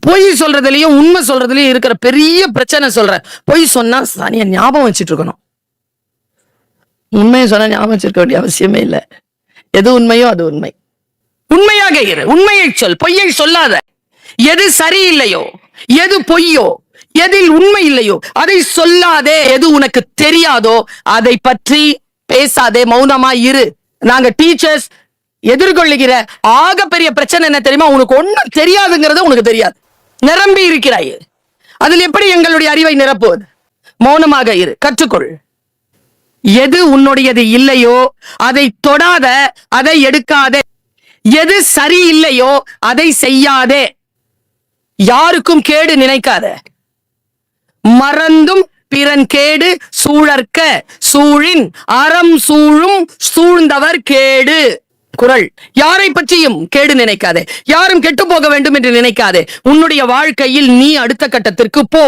பொய் சொல்றதுலயும் உண்மை சொல்றதுலயும் இருக்கிற பெரிய பிரச்சனை சொல்றேன். பொய் சொன்னா தனியா ஞாபகம் வச்சுட்டு இருக்கணும். உண்மையை சொன்னா ஞாபகம் வச்சிருக்க வேண்டிய அவசியமே இல்லை. எது உண்மையோ அது உண்மை. உண்மையாக இரு, உண்மையை சொல், பொய்யை சொல்லாத. எது சரியில்லையோ, எது பொய்யோ, எதில் உண்மை இல்லையோ அதை சொல்லாதே. எது உனக்கு தெரியாதோ அதை பற்றி பேசாதே, மௌனமா இரு. நாங்க டீச்சர்ஸ் எதிர்கொள்ளுகிற ஆகப்பெரிய பிரச்சனை என்ன தெரியுமா? உனக்கு ஒண்ணும் தெரியாதுங்கிறது உனக்கு தெரியாது, நிரம்பி இருக்கிறாய். அதில் எப்படி எங்களுடைய அறிவை நிரப்புவது? மௌனமாக இரு, கற்றுக்கொள். எது உன்னுடையது இல்லையோ அதை தொடாத, அதை எடுக்காதே. எது சரி இல்லையோ அதை செய்யாதே. யாருக்கும் கேடு நினைக்காத. மறந்தும் பிறன் கேடு சூழற்க சூழின் அறம் சூழும் சூழ்ந்தவர் கேடு. குறள். யாரை பற்றியும் கேடு நினைக்காதே, யாரும் கெட்டு போக வேண்டும் என்று நினைக்காதே. உன்னுடைய வாழ்க்கையில் நீ அடுத்த கட்டத்திற்கு போ.